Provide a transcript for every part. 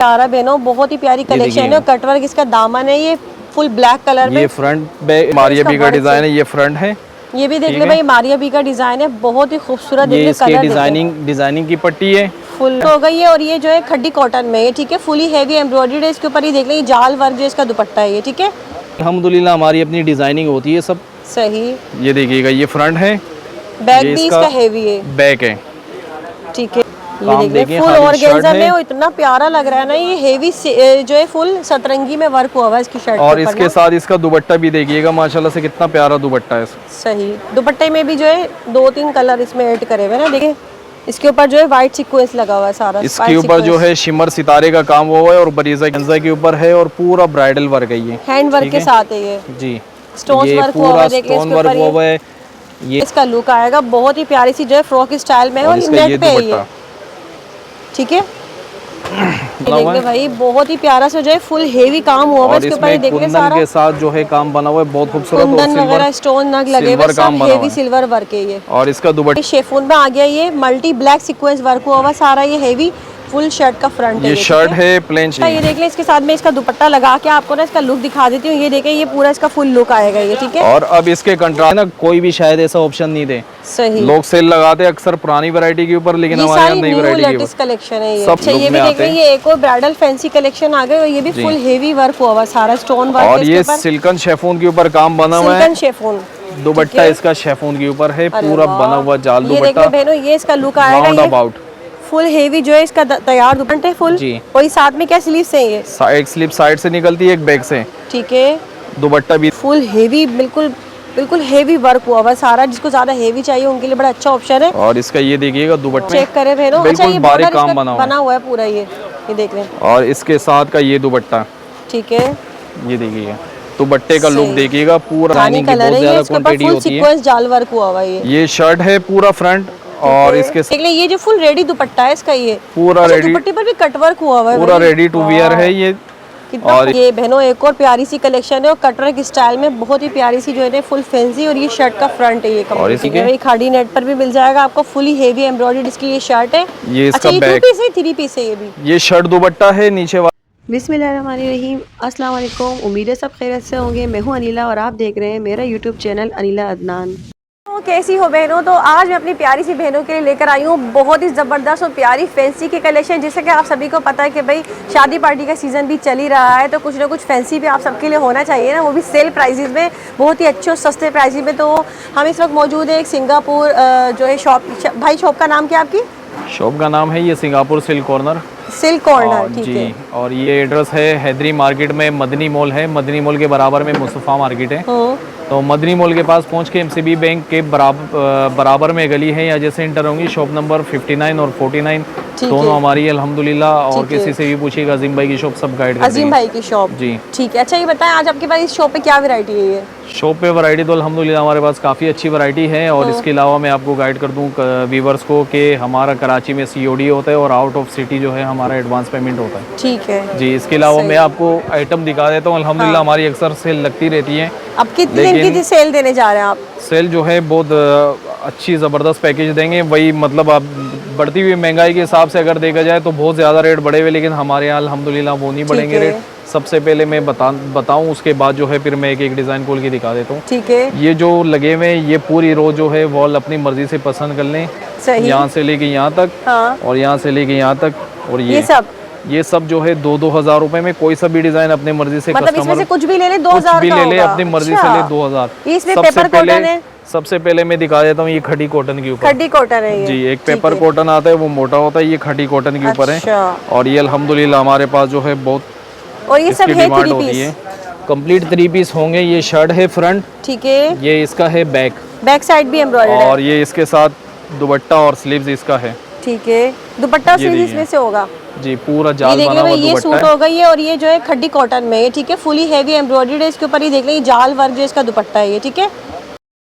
प्यारा बहनों, बहुत ही प्यारी कलेक्शन है। कटवर्क इसका दामन है, ये फुल ब्लैक कलर में। ये फ्रंट पे मारिया बी का डिजाइन है, ये फ्रंट है। ये भी देख ले भाई, मारिया बी का डिजाइन है, बहुत ही खूबसूरत। ये इसकी डिजाइनिंग की पट्टी है, फुल हो गई है। और ये जो है खड्डी कॉटन में है, ठीक है, फुली हैवी एम्ब्रॉयडरी है इसके ऊपर। ये देख ले, जाल वर्क जो इसका दुपट्टा है ये, ठीक है। अल्हम्दुलिल्लाह हमारी अपनी डिजाइनिंग होती है सब। सही। ये देखिएगा, ये फ्रंट है, बैक भी इसका हैवी है, बैक है, ठीक है। ये देखिए फुल ऑर्गेन्जा में, और इतना प्यारा लग रहा है ना। ये हेवी जो है फुल सतरंगी में वर्क हुआ हुआ है इसकी शर्ट और इसके साथ इसका दुपट्टा भी देखिएगा माशाल्लाह से कितना प्यारा दुपट्टा है। सही। दुपट्टे में भी जो है 2-3 कलर इसमें ऐड करे हुए ना। देखिए इसके ऊपर जो है व्हाइट सीक्वेंस लगा हुआ है सारा। इसके ऊपर जो है शिमर सितारे का काम हुआ है और बरीजा गंजा के ऊपर है और पूरा ब्राइडल वर्क है। ये हैंड वर्क के साथ है ये जी, स्टोन वर्क हुआ है। देखिए स्टोन वर्क हुआ है। ये इसका लुक आएगा बहुत ही प्यारी सी जो है फ्रॉक स्टाइल में है, और नेट पे है ये, ठीक है। देखिए भाई, बहुत ही प्यारा सा जो है फुल हेवी काम हुआ है इसके ऊपर। देखिए सारा के साथ जो है काम बना हुआ है, बहुत खूबसूरत। कुंदन वगैरह स्टोन नग लगे हुए, सब हेवी सिल्वर वर्क है ये। और इसका दुपट्टा शेफून में आ गया, ये मल्टी ब्लैक सीक्वेंस वर्क हुआ हुआ सारा। ये हेवी फुल शर्ट का फ्रंट है। ये शर्ट है प्लेन। ये देख ले, इसके साथ में इसका दुपट्टा लगा के आपको ना इसका लुक दिखा देती हूँ। ये देखें, ये पूरा इसका फुल लुक आएगा ये, ठीक है। और अब इसके कंट्रास्ट ना कोई भी शायद ऐसा ऑप्शन नहीं दे। सही। लोग सेल लगाते हैं अक्सर पुरानी वैरायटी के ऊपर, लेकिन हमारे यहाँ नई वैरायटी के ऊपर कलेक्शन है ये। अच्छा, ये भी देख ले, ये एक और ब्राइडल फैंसी कलेक्शन आ गई, और ये भी फुल हेवी वर्क हुआ हुआ सारा स्टोन वर्क। और ये सिल्कन शेफून के ऊपर काम बना हुआ है। शेफून दुपट्टा इसका शेफून के ऊपर है, पूरा बना हुआ जाल दुपट्टा। ये देखो बहनों, ये इसका लुक आएगा फुल हेवी जो है इसका तैयार दुपट्टा है फुल। और साथ में क्या स्लीव्स है ये? एक स्लीव साइड से निकलती है, एक बैक से, ठीक है। दुपट्टा भी फुल हेवी, बिल्कुल हेवी वर्क हुआ हुआ सारा। जिसको ज्यादा हेवी चाहिए उनके लिए बड़ा अच्छा ऑप्शन है। और इसका ये देखिएगा दुपट्टा चेक करें बहनों। अच्छा, ये बारीक काम बना हुआ है पूरा ये देख लें। और इसके साथ का ये दुपट्टा, ठीक है। ये देखिएगा दुपट्टे का लुक देखिएगा, पूरा रानी कलर है, ये इसके ऊपर फुल सीक्वेंस जाल वर्क हुआ हुआ है। ये शर्ट है पूरा फ्रंट, और इसके देख ले, ये जो फुल रेडी दुपट्टा है इसका, ये पूरा रेडी। दुपट्टे पर भी कटवर्क हुआ हुआ है, पूरा रेडी टू वियर है ये। और ये बहनों एक और प्यारी सी कलेक्शन है, और कटवर्क स्टाइल में बहुत ही प्यारी सी जो है फुल फैंसी। और ये शर्ट का फ्रंट है ये कम्प्लीट। खाड़ी नेट पर भी मिल जाएगा आपको, फुली हेवी एम्ब्रॉयडर्ड इसकी ये शर्ट है। ये इसका बैक 2 पीस है, 3 पीस है ये भी। ये शर्ट दुपट्टा है नीचे। बिस्मिल्लाहिर्रहमानिर्रहीम, अस्सलाम वालेकुम। उम्मीद है सब खैरियत से होंगे। मैं हूं अनिला और आप देख रहे हैं मेरा यूट्यूब चैनल अनिला अदनान। तो कैसी हो बहनों? तो आज मैं अपनी प्यारी सी बहनों के लिए लेकर आई हूँ बहुत ही ज़बरदस्त और प्यारी फैंसी की कलेक्शन। जैसे कि आप सभी को पता है कि भाई शादी पार्टी का सीज़न भी चल ही रहा है, तो कुछ ना कुछ फैंसी भी आप सबके लिए होना चाहिए ना, वो भी सेल प्राइजेज़ में, बहुत ही अच्छे और सस्ते प्राइजेज़ में। तो हम इस वक्त मौजूद है एक सिंगापुर जो है शॉप। भाई शॉप का नाम क्या आपकी? शॉप का नाम है ये Singapore silk corner. Silk corner, ठीक है। और ये एड्रेस है हैदरी मार्केट में, मदनी मॉल है, मदनी मॉल के बराबर में मुस्तफ़ा मार्केट है। तो मदनी मॉल के पास पहुंच के MCB बैंक के बराबर में गली है, या जैसे इंटर होंगी शॉप नंबर 59 और 49 दोनों हमारी अल्हम्दुलिल्लाह। और किसी से भी पूछिएगा, अजीम भाई की शॉप सब गाइड करते हैं। अजीम भाई की शॉप, जी ठीक है। अच्छा ये बताएं, आज आपके पास इस शॉप पे क्या वैरायटी है? ये शॉप पे वैरायटी तो अल्हम्दुलिल्लाह हमारे पास काफ़ी अच्छी वैरायटी है। और इसके अलावा मैं आपको गाइड कर दूं व्यूअर्स को कि हमारा कराची में COD होता है, और आउट ऑफ सिटी जो है हमारा एडवांस पेमेंट होता है। ठीक है जी। इसके अलावा मैं आपको आइटम दिखा देता हूँ। अल्हम्दुलिल्लाह हमारी अक्सर सेल लगती रहती है। अब कितने दिन की सेल देने जा रहे हैं आप? सेल जो है बहुत अच्छी ज़बरदस्त पैकेज देंगे। वही मतलब आप बढ़ती हुई महंगाई के हिसाब से अगर देखा जाए तो बहुत ज़्यादा रेट बढ़े हुए, लेकिन हमारे यहाँ अल्हम्दुलिल्लाह वो नहीं बढ़ेंगे रेट। सबसे पहले मैं बताऊं, उसके बाद जो है फिर मैं एक डिज़ाइन खोल के दिखा देता हूँ। ठीक है। ये जो लगे हुए ये पूरी रो जो है वॉल अपनी मर्जी से पसंद कर लें, यहाँ से लेके यहाँ तक। हाँ। और यहाँ से लेके यहाँ तक। और ये सब जो है 2-2 हज़ार रुपए में कोई सा भी डिजाइन अपनी मर्जी से, मतलब इसमें से कुछ भी ले ले 2000 भी ले ले अपनी मर्जी से ले 2000। सबसे पहले मैं दिखा देता हूँ, ये खड़ी कॉटन के ऊपर। खड़ी कॉटन है ये जी। एक पेपर कॉटन आता है, वो मोटा होता है, ये खड़ी कॉटन के ऊपर है। और ये अल्हम्दुलिल्लाह हमारे पास जो है बहुत, और ये सब है 3 पीस, कंप्लीट 3 पीस होंगे। ये शर्ट है फ्रंट, ठीक है। ये इसका है बैक साइड भी एम्ब्रॉयडर्ड है, और ये इसके साथ दुपट्टा और स्लीव्स इसका है, ठीक है। दुपट्टा स्लीव्स इसमें से होगा जी, पूरा जाल बना हुआ ये सूट होगा ये। और ये जो है खड्डी कॉटन में है, ठीक है, फुली हेवी एम्ब्रॉयडर्ड है इसके ऊपर। ये देख लें, जाल वर्क जो इसका दुपट्टा है ये, ठीक है।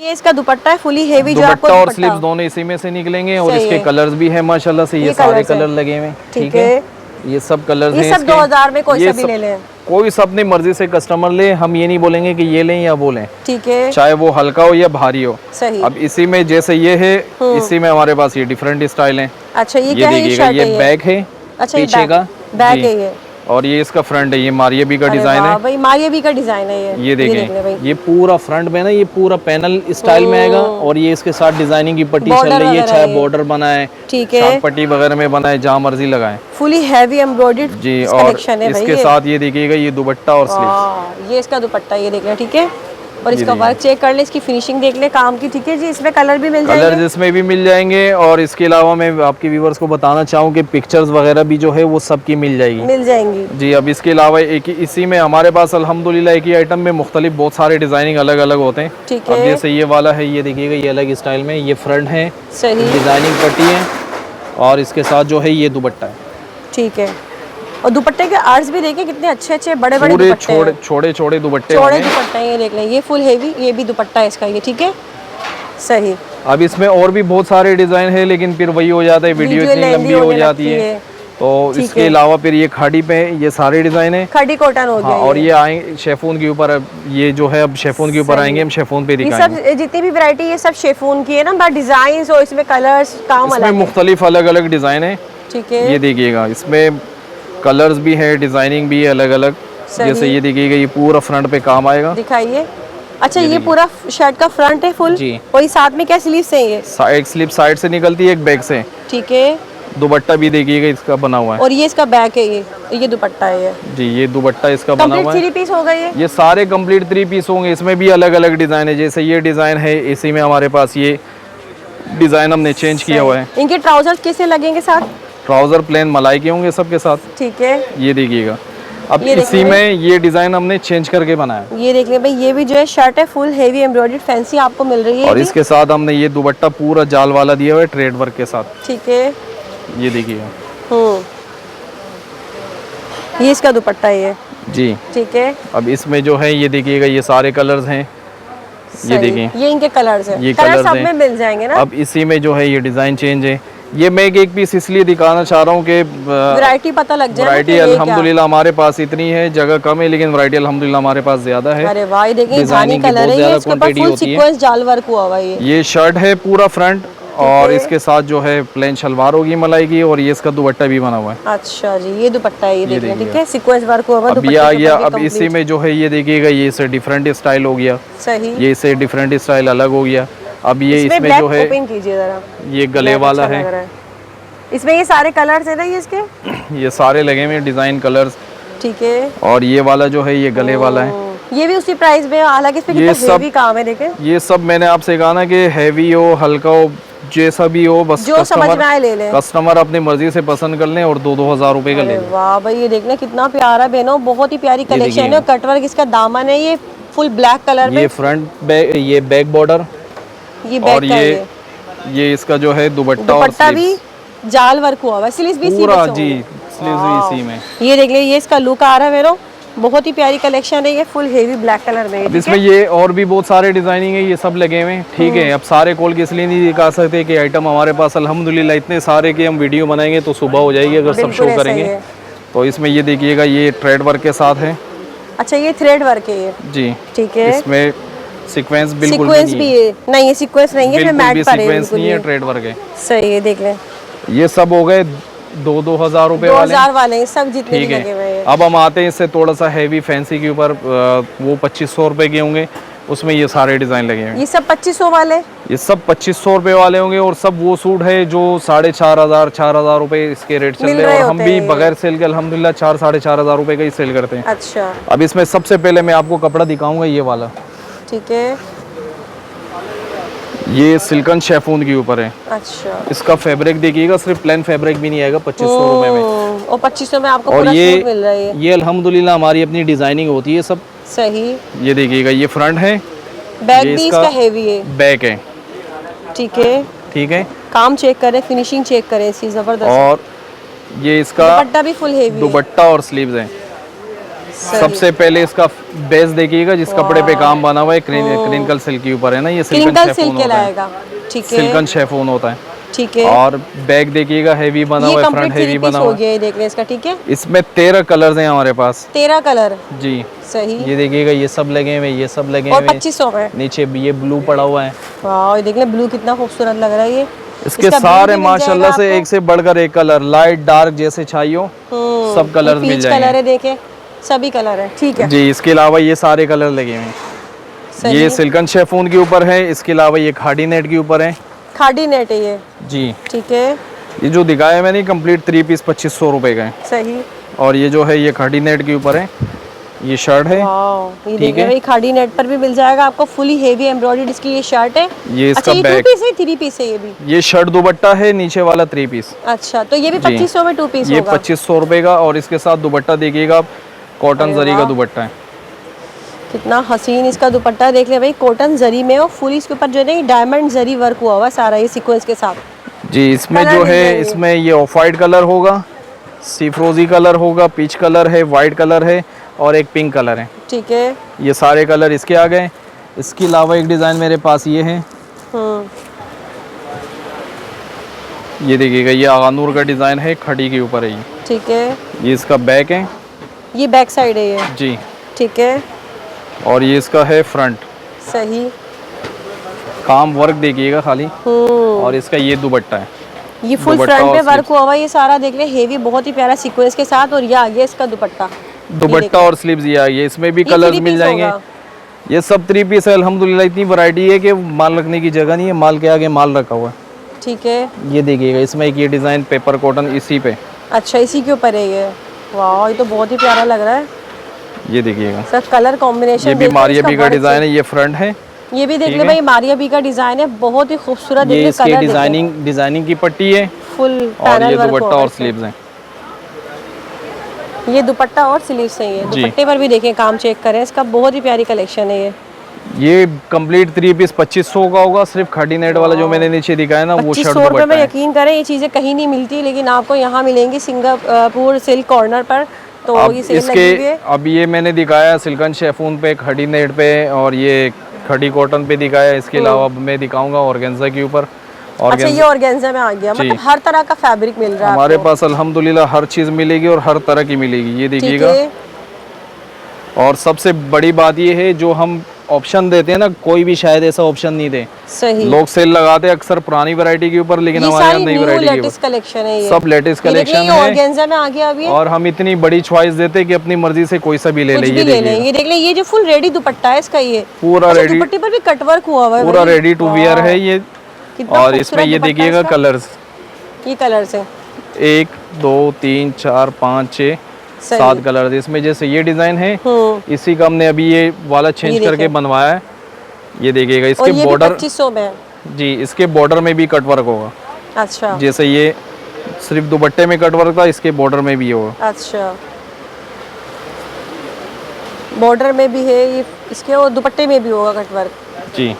ये इसका दुपट्टा है फुली हेवी, जो आपको और स्लीव्स दोनों इसी में से निकलेंगे। और इसके कलर्स भी है माशाल्लाह से, ये सारे कलर लगे हुए, ठीक है। ये सब कलर्स हैं, ये सब 2000 में कोई सा भी ले लें, कोई सा अपनी मर्जी से कस्टमर ले। हम ये नहीं बोलेंगे कि ये लें या वो लें, ठीक है, चाहे वो हल्का हो या भारी हो। सही। अब इसी में जैसे ये है, इसी में हमारे पास ये डिफरेंट स्टाइल है। अच्छा, ये क्या है? ये बैक है, अच्छा पीछे का, बैक जी। है ये। और ये इसका फ्रंट है, ये मारियाबी का डिजाइन है। भाई मारियाबी का डिजाइन है ये। ये देखें, भाई ये पूरा फ्रंट में ना, ये पूरा पैनल स्टाइल में आएगा और ये इसके साथ डिजाइनिंग की पट्टी चल बॉर्डर रही है, वगैरह चाहे है। बॉर्डर बनाए, ठीक है। शार्ट पट्टी वगैरह में बनाए, जहाँ मर्जी लगाए। फुली हैवी एम्ब्रॉयडर्ड जी। और कलेक्शन है भाई इसके ये। साथ ये देखिएगा, ये दुपट्टा और स्लीव्स। ये इसका दुपट्टा ये देख लें, ठीक है। और इसका वर्क चेक कर ले, इसकी फिनिशिंग देख ले काम की, ठीक है जी। इसमें कलर भी मिल कलर जाएंगे। जिसमें भी मिल जाएंगे। और इसके अलावा मैं आपके व्यूवर्स को बताना चाहूँ कि पिक्चर्स वगैरह भी जो है वो सबकी मिल जाएगी। मिल जाएंगी जी। अब इसके अलावा एक ही इसी में हमारे पास अल्हम्दुलिल्लाह एक ही आइटम में मुख्तलिफ बहुत सारे डिजाइनिंग अलग अलग होते हैं। ठीक अब है। जैसे ये वाला है, ये देखिएगा, ये अलग स्टाइल में, ये फ्रंट है, सही। डिजाइनिंग पट्टी है और इसके साथ जो है ये दुपट्टा है। ठीक है। और दुपट्टे के आर्ट्स भी देखें कितने अच्छे अच्छे बड़े बड़े पूरे दुपट्टे हैं। छोटे छोटे दुपट्टे चौड़े होंगे। दुपट्टा है ये देख लें, ये फुल हेवी, ये भी दुपट्टा है इसका ये, ठीक है। सही। अब इसमें और भी बहुत सारे डिजाइन है, लेकिन फिर वही हो जाता है, वीडियो इतनी lengthy लंबी हो होने जाती लगती है। है। तो ठीक इसके है। अलावा फिर ये खाड़ी पे ये सारे डिजाइन है। खड़ी कॉटन हो गया हाँ, और ये आए शेफून के ऊपर, ये जो है अब शेफून के ऊपर सही। आएंगे, हम शेफून पे ये दिखाएंगे। सब जितनी भी वैरायटी ये सब शेफून की है ना, बट डिजाइन और इसमें कलर्स काम इसमें अलग है। मुख्तलिफ अलग अलग डिजाइन है। ठीक है। ये देखिएगा, इसमें कलर्स भी है, डिजाइनिंग भी है अलग अलग। जैसे ये देखिएगा, ये पूरा फ्रंट पे काम आएगा। दिखाइए। अच्छा, ये पूरा शर्ट का फ्रंट है फुल जी। और ये साथ में क्या स्लीव्स हैं ये? एक स्लिप साइड से निकलती है, एक बैक से। ठीक है। दुपट्टा भी देखिएगा इसका बना हुआ है। और ये इसका बैक है, ये दुपट्टा है ये। जी। ये दुपट्टा इसका बना कंप्लीट हुआ है। 3 पीस हो गए ये सारे कंप्लीट 3 पीस होंगे। इसमें भी अलग अलग डिजाइन है। जैसे ये डिजाइन है, इसी में हमारे पास ये डिजाइन हमने चेंज किया हुआ है। इनके ट्राउजर्स कैसे लगेंगे साथ? ट्राउजर प्लेन मलाई के होंगे सबके साथ। ठीक है। ये देखिएगा, अब ये इसी में ये डिजाइन हमने चेंज करके बनाया। ये देख लें भाई, ये भी जो है शर्ट है फुल हेवी एम्ब्रॉयडर्ड फैंसी आपको मिल रही है। और इसके साथ हमने ये दुपट्टा पूरा जाल वाला दिया हुआ है, ट्रेड वर्क के साथ। ठीक है। ये देखिएगा। ये इसका दुपट्टा है ये। जी। ठीक है। अब इसमें जो है ये देखिएगा, ये सारे कलर्स हैं। ये देखिए, ये इनके कलर्स हैं। ये कलर कलर्स सब हैं। में मिल जाएंगे ना। अब इसी में जो है ये डिजाइन चेंज है। ये मैं एक पीस इसलिए दिखाना चाह रहा हूँ कि वैरायटी पता लग जाए। वैरायटी अल्हम्दुलिल्लाह हमारे पास इतनी है, जगह कम है, लेकिन वैरायटी अल्हम्दुलिल्लाह हमारे पास ज्यादा है। अरे वाह, ये देखिए धानी डिजाइनिंग की कलर बहुत है ये, ज्यादा इसके ऊपर क्वांटिटी फुल होती है। सीक्वेंस जाल वर्क हुआ हुआ है ये शर्ट है पूरा फ्रंट, और इसके साथ जो है प्लेन शलवार होगी मलाई की, और ये इसका दुपट्टा भी बना हुआ है। अच्छा जी, ये दुपट्टा है ये देखिए, देखिए। ठीक है। सीक्वेंस वर्क हुआ हुआ अब ये आ गया। अब इसी में जो है ये देखिएगा, ये इससे डिफरेंट स्टाइल हो गया। सही। ये इससे डिफरेंट स्टाइल अलग हो गया। अब ये इसमें जो है ओपन कीजिए जरा, ये गले वाला है। इसमें ये सारे कलर्स है ना ये इसके? ये सारे लगे हुए डिजाइन कलर्स। ठीक है। और ये वाला जो है ये गले वाला है। ये भी उसी प्राइस में, हालांकि इसमें ये कितना हेवी काम है देखें। ये सब मैंने आपसे कहा ना कि हैवी हो, हल्का हो, जैसा भी हो, बस जो समझ में आए ले लें। कस्टमर अपनी मर्जी से पसंद कर लें और 2-2 हज़ार रुपए का ले लें। वाह भाई, ये देखना कितना प्यारा बहनों, बहुत ही प्यारी कलेक्शन है। कटवर्क इसका दामन है, ये फुल ब्लैक कलर में। ये फ्रंट बैक, ये बैक बॉर्डर, ये बैक और का है ये इसका जो है दुपट्टा और दुपट्टा भी जाल वर्क हुआ हुआ है, स्लीव्स भी इसी में पूरा। से जी, होंगे। स्लीव्स भी इसी में। ये देख ले, ये इसका लुक आ रहा है मेरे, बहुत ही प्यारी कलेक्शन है ये, फुल हेवी ब्लैक कलर में। अब इसमें ये और भी बहुत सारे डिजाइनिंग है, ये सब लगे हुए हैं। ठीक है। अब सारे खोल के इसलिए नहीं दिखा सकते कि आइटम हमारे पास अल्हम्दुलिल्लाह इतने सारे कि हम वीडियो बनाएंगे तो सुबह हो जाएगी अगर सब शो ऐसा ही करेंगे। है। तो इसमें ये देखिएगा, ये थ्रेड वर्क के साथ है। अच्छा, ये थ्रेड वर्क है ये। जी। ठीक है। इसमें सीक्वेंस बिल्कुल सीक्वेंस भी है? नहीं, ये सीक्वेंस नहीं है, बिल्कुल मैट भी पर है सीक्वेंस नहीं है, बिल्कुल। ट्रेड वर्क है। सही है, देख लें। ये सब हो गए 2-2 हज़ार रुपए वाले। 2000 वाले हैं सब जितने भी ठीक लगे हुए है। हैं। अब हम आते हैं इससे थोड़ा सा हैवी फैंसी के ऊपर, वो 2500 रुपए के होंगे। उसमें ये सारे डिजाइन लगे हुए हैं। ये सब 2500 वाले? ये सब 2500 रुपए वाले होंगे, और सब वो सूट है जो 4500-4000 रुपए इसके रेट चल रहे हैं, और हम भी बगैर सेल के अल्हम्दुलिल्लाह 4-4500 रुपए का ही सेल करते हैं। अच्छा। अब इसमें सबसे पहले मैं आपको कपड़ा दिखाऊंगा, ये वाला। ठीक है। ये सिल्कन शेफून के ऊपर है। अच्छा। इसका फैब्रिक देखिएगा, सिर्फ प्लेन फैब्रिक भी नहीं आएगा 2500 रुपए में। और 2500 में आपको और पूरा ये सूट मिल रहा है। ये अल्हम्दुलिल्लाह हमारी अपनी डिजाइनिंग होती है सब। सही। ये देखिएगा, ये फ्रंट है, बैक ये भी इसका इसका हेवी है। बैक है। ठीक है। ठीक है। काम चेक करें, फिनिशिंग चेक करें इसकी, जबरदस्त। और ये इसका दुपट्टा भी फुल हेवी है। दुपट्टा और स्लीव्स है। सबसे पहले इसका बेस देखिएगा, जिस कपड़े पे काम बना हुआ है, क्रिंकल सिल्क के ऊपर है ना, ये क्रिंकल सिल्क कहलाएगा। ठीक है। सिल्कन शेफून होता है। ठीक है। और बैक देखिएगा, हेवी बना हुआ है, फ्रंट हेवी बना हुआ है। ये देख लें इसका। ठीक है। इसमें 13 कलर्स हैं हमारे पास। 13 कलर? जी। सही। ये देखिएगा, ये सब लगे हुए, ये सब लगे और हुए। 2500 में नीचे ये ब्लू पड़ा हुआ है। वाह, ये देख ले, ब्लू कितना खूबसूरत लग रहा है ये। इसके सारे माशाल्लाह से एक से बढ़कर एक कलर, लाइट डार्क जैसे चाहिए सब कलर्स मिल पीच जाएंगे। कलर है, देखें सभी कलर है। ठीक है जी, इसके अलावा ये सारे कलर लगे हुए हैं। सही। ये सिल्कन शेफून के ऊपर है, इसके अलावा ये खाड़ी नेट के ऊपर है। खाड़ी नेट है ये। जी, ठीक है ये जो दिखाया है मैंने कंप्लीट 3 पीस 2500 रुपए का है। सही। और ये जो है ये खाड़ी नेट के ऊपर है, ये शर्ट है। वाह, ये ठीक देखिए है। भाई खाड़ी नेट पर भी मिल जाएगा आपको, फुली हेवी एम्ब्रॉयडर्ड इसकी ये शर्ट है। ये इसका अच्छा, ये 2 बैक, पीस है 3 पीस है ये भी? ये शर्ट दुपट्टा है, नीचे वाला 3 पीस। अच्छा, तो ये भी जी। 2500 में 2 पीस ये होगा। 2500 रुपए का, और इसके साथ दुपट्टा देखिएगा आप, कॉटन अरे जरी का वाह। दुपट्टा है। कितना हसीन इसका दुपट्टा देख ले भाई, कॉटन जरी में, और फुल इसके ऊपर जो है ना डायमंड जरी वर्क हुआ हुआ सारा ये सीक्वेंस के साथ। जी, इसमें कलर जो मिल है जाएंगे। इसमें ये ऑफ वाइट कलर होगा, सी फ्रोजी कलर होगा, पीच कलर है, वाइट कलर है, और एक पिंक कलर है। ठीक है। ये सारे कलर इसके आ गए। इसके अलावा एक डिज़ाइन मेरे पास ये है, ये देखिएगा, ये आगानूर का डिज़ाइन है, खड़ी के ऊपर है ये। ठीक है, ये इसका बैक है। ये बैक साइड है ये। जी, ठीक है और ये इसका है फ्रंट। सही। काम वर्क देखिएगा खाली। और इसका ये दुपट्टा है, ये फुल दुपट्टा फ्रंट और पे वर्क स्लीव्स। हुआ हुआ ये सारा देख ले, हेवी बहुत ही प्यारा सीक्वेंस के साथ। और ये आ गया इसका दुपट्टा। दुपट्टा और स्लीव्स ये आ गई। इसमें भी ये कलर्स 3 मिल पीस जाएंगे। होगा। ये सब 3 पीस है। अल्हम्दुलिल्लाह इतनी वैरायटी है कि माल रखने की जगह नहीं है, माल के आगे माल रखा हुआ है। ठीक है। ये देखिएगा, इसमें एक ये डिज़ाइन पेपर कॉटन इसी पे। अच्छा, इसी के ऊपर है ये। वाह, ये तो बहुत ही प्यारा लग रहा है। ये देखिएगा, सब कलर कॉम्बिनेशन। ये भी मारिया बी का डिज़ाइन है, ये फ्रंट है। ये भी देख ठीक ले है। भाई, मारिया बी का डिजाइन है, बहुत ही खूबसूरत। ये देख ले इसके कलर, डिजाइनिंग की पट्टी है, फुल और ये दुपट्टा और स्लीव्स हैं। ये दुपट्टा और स्लीव्स हैं। ये जी। दुपट्टे पर भी देखें, काम चेक करें इसका, बहुत ही प्यारी कलेक्शन है ये। ये कंप्लीट 3 पीस 2500 का होगा। सिर्फ खड़ी नेट वाला जो मैंने नीचे दिखाया ना, वो शर्ट 2500 रुपये दुपट्टा में, है। यकीन करें ये चीज़ें कहीं नहीं मिलती, लेकिन आपको यहाँ मिलेंगी सिंगापुर सिल्क कॉर्नर पर। तो अब ये सेल इसके लगी हुई है। अब ये मैंने दिखाया सिल्कन शेफून पे, खड़ी नेट पे, और ये खड़ी कॉटन पे दिखाया। इसके अलावा अब मैं दिखाऊंगा ऑर्गेन्जा के ऊपर। अच्छा, ये ऑर्गेन्जा में आ गया, जी। मतलब हर तरह का फैब्रिक मिल रहा है हमारे आपको। पास अल्हम्दुलिल्लाह हर चीज़ मिलेगी और हर तरह की मिलेगी। ये ठीक देखिएगा, है। और सबसे बड़ी बात ये है, जो हम ऑप्शन देते हैं ना, कोई भी शायद ऐसा ऑप्शन नहीं दे। सही। लोग सेल लगाते हैं अक्सर पुरानी वैरायटी के ऊपर, लेकिन ये हमारे यहाँ सारी नई न्यू वैरायटी के लेटेस्ट ऊपर कलेक्शन है ये। सब लेटेस्ट ये देखिए, कलेक्शन ये है। ऑर्गेन्जा में आ गया अभी। और हम इतनी बड़ी चॉइस देते हैं कि अपनी मर्जी से कोई सा भी ले कुछ ले। भी ये ले लें। देखिएगा, ये देख ले, ये जो फुल रेडी दुपट्टा है इसका, ये पूरा अच्छा, रेडी, दुपट्टे पर भी कटवर्क हुआ हुआ है पूरा भाई। रेडी टू वियर है ये। कितना और खूबसूरत इसमें ये दुपट्टा है देखिएगा इसका। कलर्स, ये कलर्स है। 1 2 3 4 5 6 सही। 7 कलर। इसमें जैसे ये डिजाइन है, इसी का हमने अभी ये वाला चेंज ये करके देखें। बनवाया है। ये देखिएगा, और इसके ये भी बॉर्डर, 2500 में है। जी, इसके बॉर्डर में भी कट वर्क होगा। अच्छा जैसे ये सिर्फ दुपट्टे में कट वर्क था, इसके बॉर्डर में भी होगा। अच्छा, बॉर्डर में भी है ये इसके, और दुपट्टे में भी होगा कटवर्क। जी,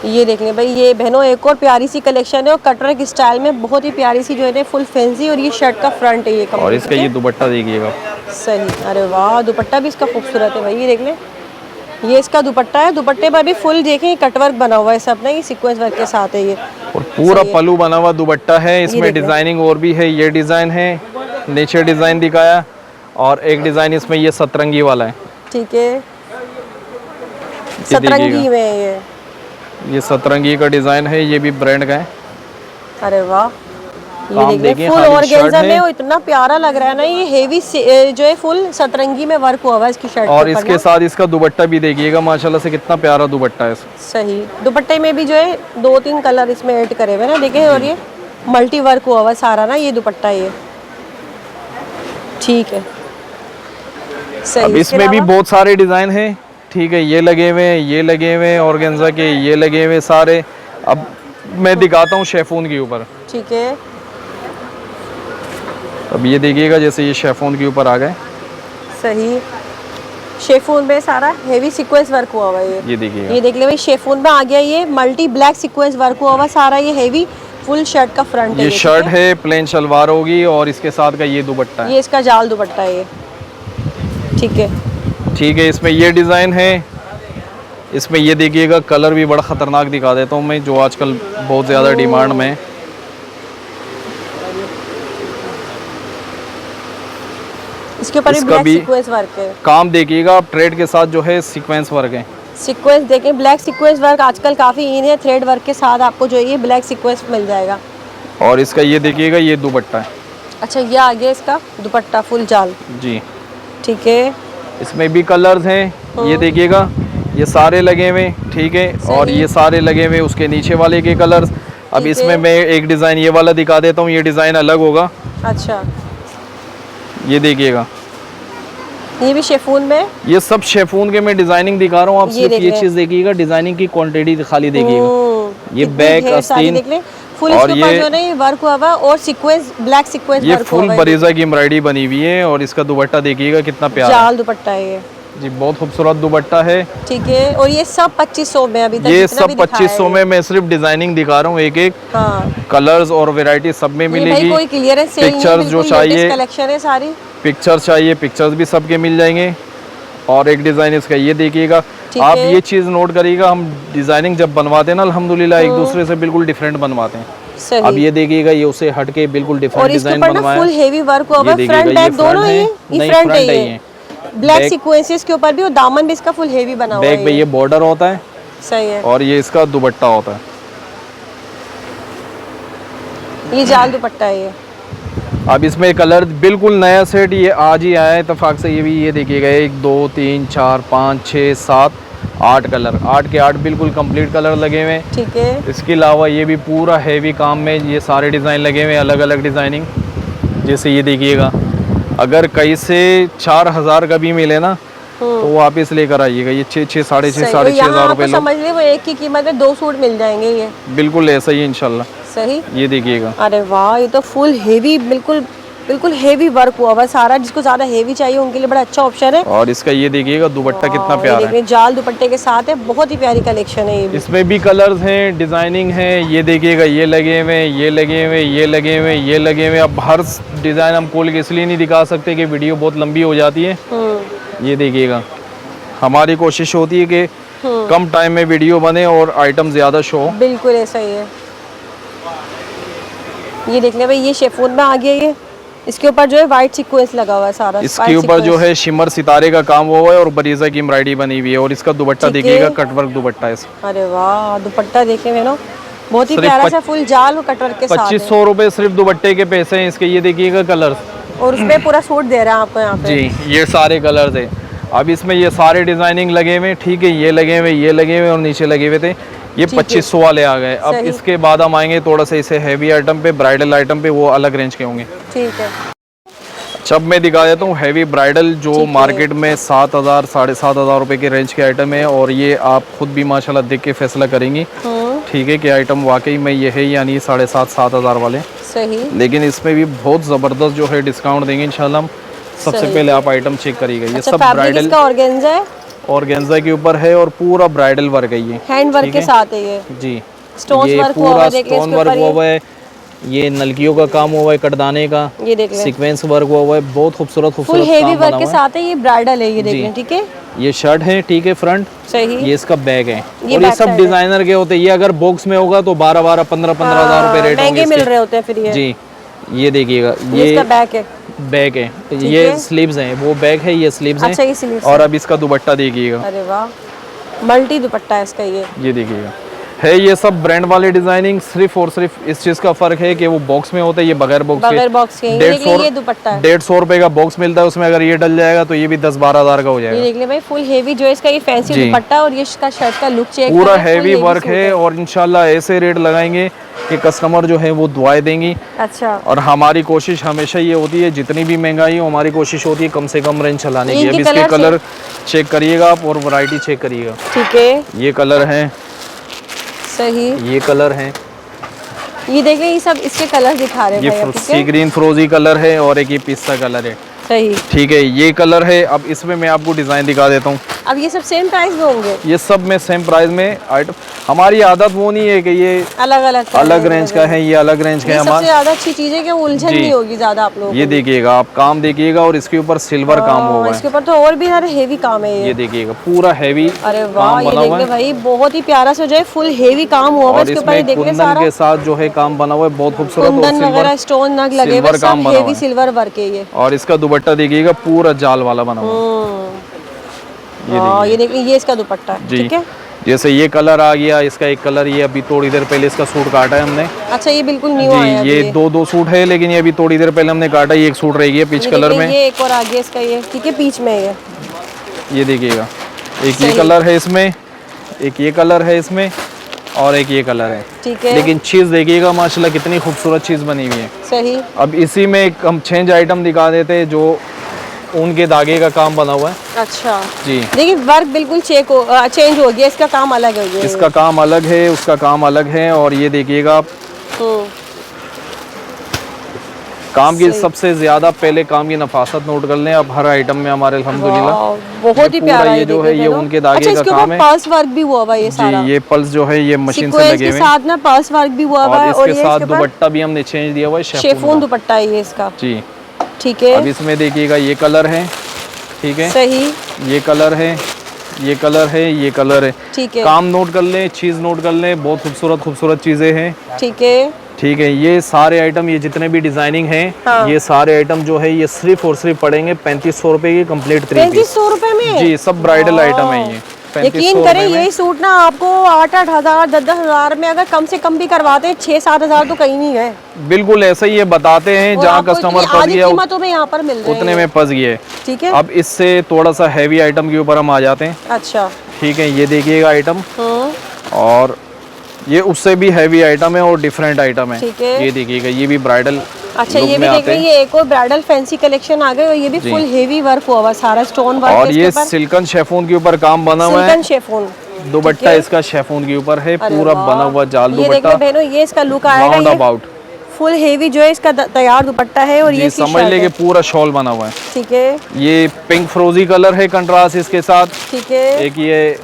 ये देख लें भाई, ये बहनों एक और प्यारी सी कलेक्शन है, और कटवर्क स्टाइल में बहुत ही प्यारी सी जो है ना, फुल फैंसी। और ये शर्ट का फ्रंट है ये और complete, इसका ये दुपट्टा देखिएगा। सही। अरे वाह, दुपट्टा भी इसका खूबसूरत है भाई, ये देख लें, ये इसका दुपट्टा है। दुपट्टे पर भी फुल देखें कटवर्क बना हुआ है सब ना, ये सीक्वेंस वर्क के साथ है ये। और पूरा सही है। पल्लू बना हुआ दुपट्टा है। इसमें देख लें। डिजाइनिंग और भी है। ये डिजाइन है, नीचे डिजाइन दिखाया, और एक डिजाइन इसमें ये सतरंगी वाला है। ठीक है, ये सतरंगी देखिएगा, में है ये सतरंगी का डिजाइन है, ये भी ब्रांड का है। अरे वाह, काम ये देखिए, देखिए फुल खाली ऑर्गेन्जा शर्ट में, है। वो इतना प्यारा लग रहा है ना, ये हेवी जो है फुल सतरंगी में वर्क हुआ हुआ है इसकी शर्ट और के ऊपर इसके ना। साथ इसका दुपट्टा भी देखिएगा, माशाल्लाह से कितना प्यारा दुपट्टा है इसका। सही। दुपट्टे में भी जो है 2-3 कलर इसमें ऐड करे हुए ना, देखें। और ये मल्टी वर्क हुआ हुआ है सारा ना, ये दुपट्टा ये। ठीक है, सही। अब इसके इसमें भी अलावा? बहुत सारे डिजाइन हैं। ठीक है, ये लगे हुए हैं, ये लगे हुए हैं, ऑर्गेन्जा के ये लगे हुए सारे। अब मैं दिखाता हूँ शेफून के ऊपर। ठीक है, अब ये देखिएगा, जैसे ये शेफून के ऊपर आ गए। सही। शेफून में सारा हेवी सीक्वेंस वर्क हुआ हुआ है ये। ये देखिएगा, ये देख ले भाई, शेफून में आ गया ये मल्टी ब्लैक सीक्वेंस वर्क हुआ हुआ सारा, ये हेवी फुल शर्ट का फ्रंट है ये ठीक शर्ट है, प्लेन शलवार होगी, और इसके साथ का ये दुपट्टा है। ये इसका जाल दुपट्टा है ये। ठीक है, ठीक है, इसमें ये डिज़ाइन है। इसमें ये देखिएगा, कलर भी बड़ा ख़तरनाक दिखा देता हूँ मैं, जो आजकल बहुत ज़्यादा डिमांड में है। इसके ऊपर भी इसका ब्लैक भी सीक्वेंस वर्क है। काम देखिएगा आप, थ्रेड के साथ जो है सीक्वेंस वर्क है। सीक्वेंस देखें, ब्लैक सीक्वेंस वर्क आजकल काफ़ी इन है, थ्रेड वर्क के साथ आपको जो है ये ब्लैक सीक्वेंस मिल जाएगा। और इसका ये देखिएगा, ये दुपट्टा है। अच्छा ये आ गया इसका दुपट्टा फुल जाल। जी, ठीक है। इसमें भी कलर्स हैं, ये देखिएगा, ये सारे लगे हुए, ठीक है, और सही। ये सारे लगे हुए उसके नीचे वाले के कलर्स। अब ठीक इसमें है। मैं एक डिज़ाइन ये वाला दिखा देता हूँ, ये डिज़ाइन अलग होगा। अच्छा ये देखिएगा, ये भी शेफून में। ये सब शेफून के मैं डिजाइनिंग दिखा रहा हूँ, आप ये सिर्फ देख ये लें। चीज़ देखिएगा, डिजाइनिंग की क्वांटिटी खाली देखिएगा। ये कितनी बैक ढेर सारी आस्तीन देख लें। फुल और इसके ऊपर ये जो है ना ये वर्क हुआ हुआ और सीक्वेंस ब्लैक सीक्वेंस ये वर्क हुआ फुल हुआ है। बरीजा की एम्ब्रॉयडरी बनी हुई है और इसका दुपट्टा देखिएगा कितना प्यारा जाल दुपट्टा है ये। है। जी, बहुत खूबसूरत दुपट्टा है। ठीक है। और ये सब 2500 में अभी तक ये जितना सब भी दिखाया 2500 है। में मैं सिर्फ डिजाइनिंग दिखा रहा हूँ, एक एक हाँ कलर्स और वैरायटी सब में ये भाई मिलेगी। कोई क्लियरेंस सेल नहीं है, पिक्चर्स जो बिल्कुल चाहिए, लेटेस्ट कलेक्शन है सारी। पिक्चर्स चाहिए, पिक्चर्स भी सबके मिल जाएंगे। और एक डिज़ाइन इसका ये देखिएगा, ठीक आप है। ये चीज़ नोट करिएगा, हम डिज़ाइनिंग जब बनवाते हैं ना अल्हम्दुलिल्लाह एक दूसरे से बिल्कुल डिफरेंट बनवाते हैं। सही। अब ये देखिएगा, ये उसे हट के बिल्कुल और डिफरेंट इसके डिज़ाइन ऊपर ना बनवाया फुल है। हेवी वर्क हुआ हुआ ये है, देखिएगा, फ्रंट ये बैक दोनों फ्रंट है, है, ये नहीं फ्रंट है फ्रंट है ये। ये। ब्लैक बैक सीक्वेंसेस के ऊपर भी और दामन भी इसका फुल हेवी बना हुआ बैक है पे ये बॉर्डर होता है सही है। और ये इसका दुपट्टा होता है। ये जाल दुपट्टा है ये। अब इसमें कलर बिल्कुल नया सेट ये आज ही आया है इत्तेफाक से। ये भी ये देखिएगा, 1 2 3 4 5 6 7 8 कलर, 8 के 8 बिल्कुल कंप्लीट कलर लगे हुए हैं। ठीक है। इसके अलावा ये भी पूरा हैवी काम में ये सारे डिज़ाइन लगे हुए हैं, अलग अलग डिज़ाइनिंग। जैसे ये देखिएगा, अगर कहीं से 4000 का भी मिले ना तो वापस लेकर आइएगा, ये 6 साढ़े छः सही। साढ़े और छः यहाँ हज़ार आपको रुपये लो। समझ ले वो एक की कीमत में 2 सूट मिल जाएंगे ये। बिल्कुल ऐसा ही इंशाल्लाह। सही। ये देखिएगा, अरे वाह ये तो फुल हेवी, बिल्कुल बिल्कुल हेवी वर्क हुआ हुआ है सारा। जिसको ज्यादा हेवी चाहिए उनके लिए बड़ा अच्छा ऑप्शन है। और इसका ये देखिएगा दुपट्टा कितना ये प्यारा देख है। रहे हैं, जाल दुपट्टे के साथ है, बहुत ही प्यारी कलेक्शन है ये भी। इसमें भी कलर्स हैं, डिज़ाइनिंग है। ये देखिएगा, ये लगे हुए, ये लगे हुए, ये लगे हुए, ये लगे हुए। अब हर डिज़ाइन हम खोल के इसलिए नहीं दिखा सकते कि वीडियो बहुत लंबी हो जाती है। ये देखिएगा, हमारी कोशिश होती है कि कम टाइम में वीडियो बने और आइटम ज़्यादा शो हो। बिल्कुल ऐसा ही है। ये देख ले भाई, ये शेफून में आ गया ये। इसके ऊपर जो है वाइट सीक्वेंस लगा हुआ है सारा। इसके ऊपर जो है शिमर सितारे का काम हुआ है और बरीजा की एम्ब्रॉयडरी बनी हुई है। और इसका दुपट्टा ठीक है। देखिएगा, कटवर्क दुपट्टा है। अरे वाह दुपट्टा देखे में ना बहुत ही सिर्फ प्यारा सा फुल जाल और कटवर्क के साथ है। 2500 रुपये सिर्फ दुपट्टे के पैसे हैं इसके। ये देखिएगा कलर्स, और उसमें पूरा सूट दे रहा है आपको यहाँ पे। जी ये सारे कलर्स हैं। अब इसमें ये सारे डिजाइनिंग लगे हुए, ठीक है, ये लगे हुए, ये लगे हुए और नीचे लगे हुए थे। ये 2500 वाले आ गए। अब सही। इसके बाद हम आएंगे थोड़ा सा इसे हैवी आइटम पे, ब्राइडल आइटम पे, वो अलग रेंज के होंगे। ठीक है। अच्छा, अब मैं दिखा देता हूँ हैवी ब्राइडल जो मार्केट में 7000 7500 रुपये के रेंज के आइटम है। और ये आप खुद भी माशाल्लाह देख के फैसला करेंगी, ठीक है, कि आइटम वाकई में ये है या नहीं 7500-7000 वाले। सही। लेकिन इसमें भी बहुत ज़बरदस्त जो है डिस्काउंट देंगे इंशाल्लाह हम। सबसे पहले आप आइटम चेक करिएगा, ये अच्छा, सब फैब्रिक ब्राइडल इसका ऑर्गेन्जा है, ऑर्गेन्जा के ऊपर है और पूरा ब्राइडल वर्क है ये, हैंड वर्क ठीक के है? साथ है ये। जी, स्टोन्स ये वर्क हुआ पूरा हुआ है, देख लें स्टोन इसके वर्क ऊपर हुआ हुआ है। ये नलकियों का काम हुआ है, कटदाने का, ये देख लें सीक्वेंस वर्क हुआ हुआ है, बहुत खूबसूरत फुल खूबसूरत हेवी काम वर्क बना के हुआ है। साथ है। ये ब्राइडल है, ये देख जी। लें, ठीक है। ये शर्ट है, ठीक है, फ्रंट, सही। ये इसका बैग है। और ये बैक सब साइड है। डिजाइनर के होते हैं। ये अगर बॉक्स में होगा तो 12 15 हज़ार रुपए रेट महंगे होंगे मिल इसके। रहे होते हैं फिर ये। जी, ये देखिएगा, ये इसका ये बैक है। बैग है, ये है। स्लीव्स हैं, वो बैग है, ये स्लीव्स अच्छा, हैं। ये स्लीव्स और अब इसका दुपट्टा देखिएगा, अरे वाह मल्टी दुपट्टा है इसका ये देखिएगा, है ये सब ब्रांड वाले डिजाइनिंग। सिर्फ और सिर्फ इस चीज का फर्क है कि वो बॉक्स में होता है, ये बगैर बॉक्स बगैर बॉक्स के। ये देख ले, ये दुपट्टा है। 150 रुपए का बॉक्स मिलता है, उसमें अगर ये डल जाएगा तो ये भी 10-12 हज़ार का हो ये जाएगा। देख ले भाई, फुल हेवी जो है इसका ये फैंसी जी। दुपट्टा और ये इसका शर्ट का लुक चेक पूरा करें, full हैवी वर्क सूट है और इंशाल्लाह ऐसे रेट लगाएंगे कि कस्टमर जो है वो दुआएं देंगी। अच्छा, और हमारी कोशिश हमेशा ये होती है, जितनी भी महंगाई हो हमारी कोशिश होती है कम से कम रेंज चलाने की। इनके अब इसके कलर कलर चेक करिएगा आप और वैरायटी चेक करिएगा। ठीक है, ये कलर हैं, सही। ये कलर हैं, ये देख ले, ये सब इसके कलर दिखा रहे हैं ये भाई आप, ठीक सी है? ग्रीन फ्रोजी कलर है और एक ये पिस्ता कलर है, सही। ठीक है, ये कलर है। अब इसमें मैं आपको डिज़ाइन दिखा देता हूँ। अब ये सब सेम प्राइस में होंगे? ये सब में सेम प्राइस में आइटम। हमारी आदत वो नहीं है कि ये अलग अलग रेंज का है, ये अलग रेंज का है। सबसे हमारा ज्यादा अच्छी चीज है कि उलझन जी। नहीं होगी ज्यादा आप लोगों ये को। देखिएगा, आप काम देखिएगा और इसके ऊपर सिल्वर काम हुआ है। इसके ऊपर तो और भी सारे हेवी काम है ये ये। देखिएगा, पूरा हैवी अरे वाह, काम ये बना देख हुआ ले है। भाई, बहुत ही प्यारा सा जो है फुल हेवी काम हुआ हुआ है और इसके ऊपर। ये इसमें देख ले कुंदन सारा के साथ जो है काम बना हुआ है, बहुत खूबसूरत। और कुंदन वगैरह सिल्वर, स्टोन नग लगे हुए, सिल्वर काम सब बना हुआ हेवी है। सिल्वर वर्क है ये। और इसका दुपट्टा देखिएगा, पूरा जाल वाला बना हुआ है। हाँ, ये देखिए, ये इसका दुपट्टा है, जी। ठीक है। जैसे ये कलर आ गया, इसका एक कलर, ये अभी थोड़ी देर पहले इसका सूट काटा है हमने अच्छा, ये बिल्कुल न्यू आया है जी। ये अभी दो सूट है, लेकिन ये अभी थोड़ी देर पहले हमने काटा। ये एक सूट रह गया पीच ये कलर देखिए, में, ये एक और आ गया इसका, ये ठीक है, बीच में ये देखिएगा। एक ये सही। कलर है इसमें, एक ये कलर है इसमें, और एक ये कलर है। ठीक है, लेकिन चीज़ देखिएगा माशाल्लाह कितनी खूबसूरत चीज़ बनी हुई है। सही। अब इसी में एक हम चेंज आइटम दिखा देते हैं जो ऊन के धागे का काम बना हुआ है अच्छा जी। देखिए, वर्क बिल्कुल चेंज हो गया, इसका काम अलग हो गया। इसका काम अलग है, उसका काम अलग है। और ये देखिएगा आप, हम्म, काम की सबसे ज्यादा पहले काम की नफासत नोट कर लें। अब हर आइटम में हमारे अल्हम्दुलिल्लाह वाव, बहुत ही पूरा प्यारा ये जो है ये उनके धागे अच्छा, का इसके काम ऊपर है पर्स वर्क भी हुआ हुआ है ये सारा जी। ये पल्स जो है ये मशीन से सीक्वेंस लगे के हुए हैं साथ ना पर्स वर्क भी हुआ हुआ और है। और इसके ये साथ दुपट्टा भी हमने चेंज दिया हुआ है शेफून दुपट्टा है ये इसका, जी। ठीक है। अब इसमें देखिएगा ये कलर है, ठीक है, सही, ये कलर है, ये कलर है, ये कलर है। ठीक है, काम नोट कर लें, चीज़ नोट कर लें, बहुत खूबसूरत खूबसूरत चीज़ें हैं, ठीक है, ठीक है। ये सारे आइटम, ये जितने भी डिजाइनिंग हैं, हाँ। ये सारे आइटम जो है ये सिर्फ और सिर्फ पड़ेंगे 3500 रुपए की कंप्लीट 3 पीस 3500 रुपए में जी। सब ब्राइडल आइटम है ये। यकीन करें, यही सूट ना आपको 8-8 हज़ार 10-10 हज़ार में अगर कम से कम भी करवाते हैं, 6-7 हज़ार तो कहीं नहीं है। बिल्कुल ऐसा ही ये बताते हैं, और जहाँ आपको कस्टमर इतनी फंस आधी गया कीमतों में यहाँ पर मिल रहे उतने हैं। में फंस गया है। ठीक है, अब इससे थोड़ा सा हैवी आइटम के ऊपर हम आ जाते हैं, अच्छा, ठीक है। ये देखिएगा आइटम, और ये उससे भी हैवी आइटम है और डिफरेंट आइटम है। ठीक है। ये देखिएगा, ये भी ब्राइडल अच्छा, लुक ये भी में देख आते रहे हैं, हैं। ये एक और ब्राइडल फैंसी कलेक्शन आ गई और ये भी जी। फुल हेवी वर्क हुआ हुआ, सारा स्टोन वर्क और है ये इसके ऊपर। सिल्कन शेफून के ऊपर काम बना हुआ सिल्कन है। शेफून दुपट्टा इसका शेफून के ऊपर है, अरे पूरा वाह। बना हुआ जाल ये देख दुपट्टा लो बहनों, ये इसका लुक आएगा, राउंड ये अबाउट फुल हेवी जो है इसका तैयार दुपट्टा है और जी। ये इसकी समझ शर्ट ले कि है। पूरा शॉल बना हुआ है, ठीक है, ये पिंक फ्रोजी कलर है कंट्रास्ट इसके साथ, ठीक है, एक ये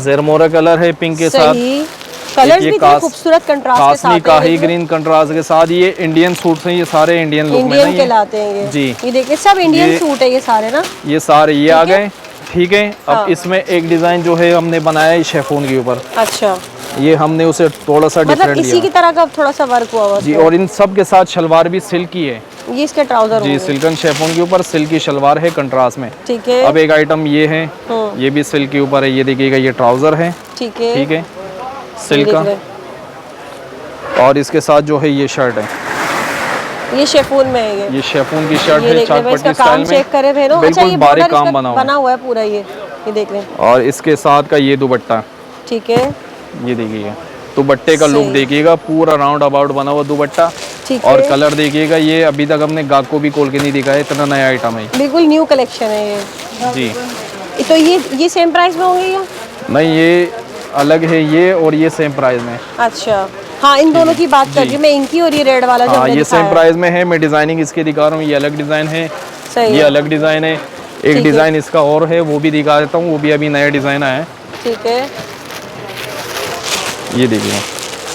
ज़रमोरा कलर है पिंक के साथ, सही। कलर्स ये भी इतने खूबसूरत कंट्रास्ट के कासनी साथ काही हैं। ग्रीन कंट्रास्ट के साथ। ये इंडियन सूट्स हैं, ये सारे इंडियन लुक में ना इंडियन ये कहलाते हैं ये जी। ये देखिए, सब इंडियन ये- सूट है ये सारे ना। ये सारे ये आ गए, ठीक है। अब हाँ। इसमें एक डिज़ाइन जो है हमने बनाया है शेफून के ऊपर, अच्छा, ये हमने उसे थोड़ा सा मतलब डिफरेंट इसी दिया की तरह का थोड़ा सा वर्क हुआ हुआ जी। इसमें। और इन सब के साथ शलवार भी सिल्क की है ये इसके ट्राउजर जी। होंगे। सिल्कन शेफून के ऊपर सिल्क की शलवार है कंट्रास्ट में। ठीक है, अब एक आइटम ये है, ये भी सिल्क के ऊपर है। ये देखिएगा, ये ट्राउजर है, ठीक है, ठीक है, सिल्क देख का। रहे हैं। और इसके साथ जो है ये शर्ट है, ये शेफून में है ये शेफून की शर्ट ये है, देख रहे हैं, चाटपट्टी इसका स्टाइल काम में, चेक करें भेनो। अच्छा, बिल्कुल ये बारीक बॉर्डर काम इसका बना हुआ बना हुआ है पूरा, ये देख रहे हैं। और इसके साथ का ये दुपट्टा, ठीक है, ये देखिएगा, दुपट्टे का लुक सही। देखिएगा, पूरा राउंड अबाउट बना हुआ दुपट्टा। ठीक और है, कलर देखिएगा, ये अभी तक हमने गाहक को भी खोल के नहीं दिखाया, इतना नया आइटम है बिल्कुल न्यू कलेक्शन है ये। जी। तो ये सेम प्राइस में होंगे या? नहीं, ये अलग है ये, और ये सेम प्राइस में। अच्छा, हाँ, इन दोनों की बात कर रही हूँ मैं, इनकी और ये रेड वाला जो हाँ, हमने ये दिखाया सेम है। प्राइस में है। मैं डिजाइनिंग इसकी दिखा रहा हूँ, ये अलग डिजाइन है, सही ये है, अलग डिजाइन है। ठीक एक है। डिजाइन इसका और है, वो भी दिखा देता हूँ, वो भी अभी नया डिजाइन आया है। ठीक है, ये देखिए,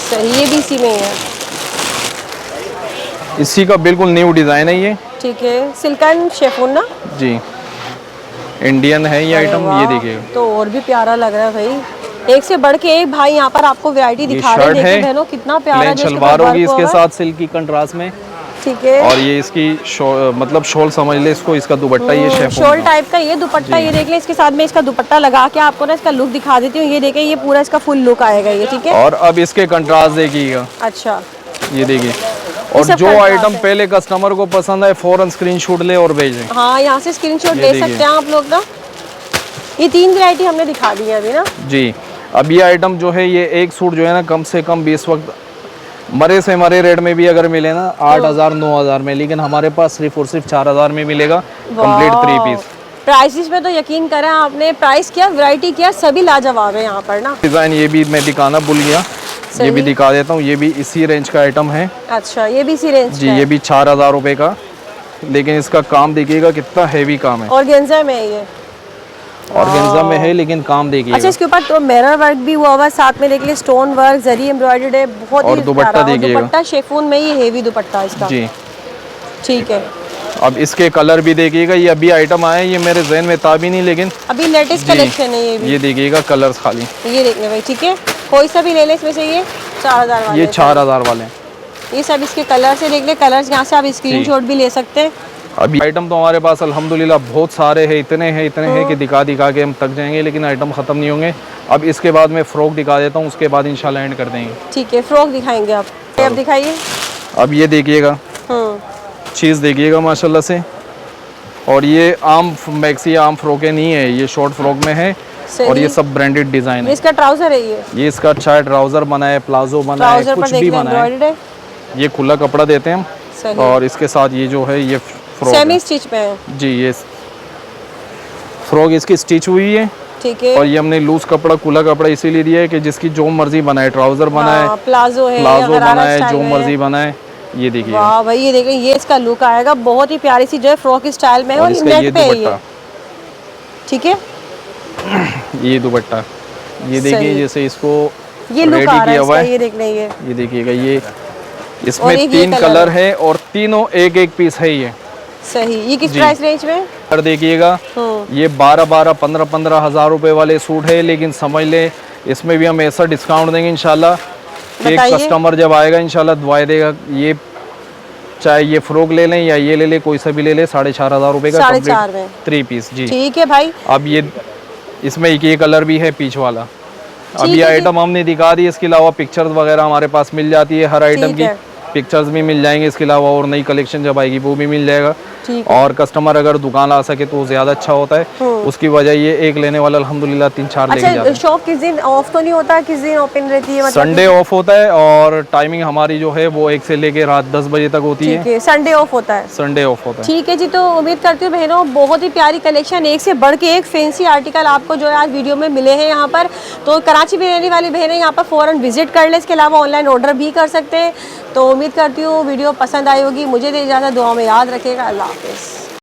सही, ये भी इसी में ही है। इसी का बिल्कुल न्यू डिजाइन है ये ठीक है, सिल्कन शेफून ना जी, इंडियन है ये अरे आइटम। वाह, ये देखिए, तो और भी प्यारा लग रहा है भाई, एक से बढ़ के एक भाई यहाँ पर आपको वैरायटी ये दिखा रहे हैं। शर्ट देखिए है, बहनों, कितना प्यारा प्लेन जो इसके शलवार ऊपर होगी work इसके हुआ साथ सिल्क की कंट्रास्ट में। है। ठीक है, और ये इसकी मतलब शॉल समझ ले इसको, इसका दुपट्टा ये शेफून शॉल का। टाइप का ये दुपट्टा, ये देख ले, इसके साथ में इसका दुपट्टा लगा के आपको ना इसका लुक दिखा देती हूँ। ये देखें, ये पूरा इसका फुल लुक आएगा ये, ठीक है। और अब इसके कंट्रास्ट देखिएगा, अच्छा, ये देखिए। और सब जो contrast आइटम है। पहले कस्टमर को पसंद आए फौरन स्क्रीनशॉट ले और भेज दें हाँ, यहाँ से स्क्रीनशॉट ये ले देखिए। सकते हैं आप लोग ना। ये 3 वैरायटी हमने दिखा दी है अभी ना जी। अब ये आइटम जो है, ये एक सूट जो है ना, कम से कम 20 वक्त मरे से मरे रेट में भी अगर मिले ना 8,000 9,000 में, लेकिन हमारे पास सिर्फ और सिर्फ 4,000 में मिलेगा कंप्लीट 3 पीस। प्राइसेस में तो यकीन करें आपने, प्राइस क्या, वैरायटी क्या, सभी लाजवाब है यहाँ पर ना। डिज़ाइन ये भी मैं दिखाना भूल गया, ये भी सही। दिखा देता हूँ। ये भी इसी रेंज का आइटम है अच्छा, ये भी इसी रेंज जी। का ये है। भी 4,000 रुपये का, लेकिन इसका काम देखिएगा कितना हैवी काम है। ऑर्गेन्जा में है ये। ऑर्गेन्जा में है, लेकिन काम अच्छा, देखिएगा। इसके ऊपर तो मिरर वर्क भी हुआ हुआ है, साथ में देख लिए स्टोन वर्क, जरी एम्ब्रॉयडर्ड है, बहुत और ही दुपट्टा प्यारा। और देखिएगा। दुपट्टा शेफून में, ये हेवी दुपट्टा है इसका। जी। ठीक है, अब इसके कलर भी देखिएगा, ये अभी आइटम आए, ये मेरे जहन में था भी नहीं, लेकिन अभी लेटेस्ट जी। कलेक्शन है ये भी। ये देखिएगा कलर्स खाली, ये देखने भाई, ठीक है, कोई सा भी ले ले इसमें से। ये 4,000 वाले ये हैं। 4,000 वाले हैं। ये सब इसके कलर्स है, देख ले कलर्स, यहाँ से आप स्क्रीनशॉट भी ले सकते हैं। अभी आइटम तो हमारे पास अल्हम्दुलिल्लाह बहुत सारे हैं, इतने हैं कि दिखा के हम थक जाएंगे, लेकिन आइटम ख़त्म नहीं होंगे। अब इसके बाद मैं फ़्रॉक दिखा देता हूँ, उसके बाद इंशाल्लाह एंड कर देंगे। ठीक है, फ्रॉक दिखाएंगे आप, अब दिखाइए। अब ये देखिएगा, चीज़ देखिएगा माशाल्लाह से। और ये आम मैक्सी आम फ्रॉकें नहीं है, ये शॉर्ट फ्रॉक में है और ये सब ब्रांडेड डिज़ाइन है। इसका ट्राउजर है ये इसका चाहे ट्राउज़र बना है, प्लाजो बना है, कुछ भी बना है। ये खुला कपड़ा देते हैं हम। और इसके साथ ये जो है ये फ्रॉक सेमी स्टिच में है जी, ये फ्रॉक इसकी स्टिच हुई है। ठीक है। और ये हमने लूज कपड़ा, खुला कपड़ा इसीलिए दिया है कि जिसकी जो मर्जी बनाए, ट्राउजर बनाए, प्लाजो है, बनाए, जो मर्जी बनाए। ये देखिए, वाह भाई, ये देख रहे हैं, ये इसका लुक आएगा, बहुत ही प्यारी सी जो है फ्रॉक स्टाइल में है और नेट पे है ये। ठीक है, ये दुपट्टा, ये देखिए जैसे इसको ये लुक आ रहा हुआ है, ये देख रहे हैं, ये देखिएगा, ये इसमें 3 कलर है और तीनों एक एक पीस है ये। सही। ये किस प्राइस रेंज में? कर देखिएगा, ये 12-12, 15-15 हज़ार रुपए वाले सूट है, लेकिन समझ ले इसमें भी हम ऐसा डिस्काउंट देंगे इंशाल्लाह कि कस्टमर जब आएगा इंशाल्लाह दुआएं देगा। ये चाहे ये फ्रॉक ले लें या ये ले ले, कोई सा भी ले ले, 4,500 रुपए का 4,500 3 पीस जी। ठीक है भाई। अब ये इसमें एक ये कलर भी है पीच वाला। अब ये आइटम हमने दिखा दी, इसके अलावा पिक्चर्स वगैरह हमारे पास मिल जाती है, हर आइटम की पिक्चर्स भी मिल जाएंगे। इसके अलावा और नई कलेक्शन जब आएगी वो भी मिल जाएगा। और कस्टमर अगर दुकान आ सके तो ज़्यादा अच्छा होता है। उसकी वजह ये एक लेने वाला अल्हम्दुलिल्लाह 3-4 लेके जाता है। शॉप किस दिन ऑफ तो नहीं होता, किस दिन ओपन रहती है? मतलब संडे ऑफ होता है और टाइमिंग हमारी जो है वो 1 से लेके रात 10 बजे तक होती है। संडे ऑफ होता है। संडे ऑफ होता है। ठीक है जी, तो उम्मीद करती हूँ बहनों बहुत ही प्यारी कलेक्शन, एक से बढ़ के एक फैंसी आर्टिकल आपको जो है आज वीडियो में मिले हैं यहाँ पर। तो कराची में रहने वाली बहनें यहाँ पर फ़ौरन विजिट कर ले, इसके अलावा ऑनलाइन ऑर्डर भी कर सकते हैं। तो उम्मीद करती हूँ वीडियो पसंद आई होगी। मुझे दे इजाज़त, दुआ में याद रखिएगा। अल्लाह हाफ़िज़।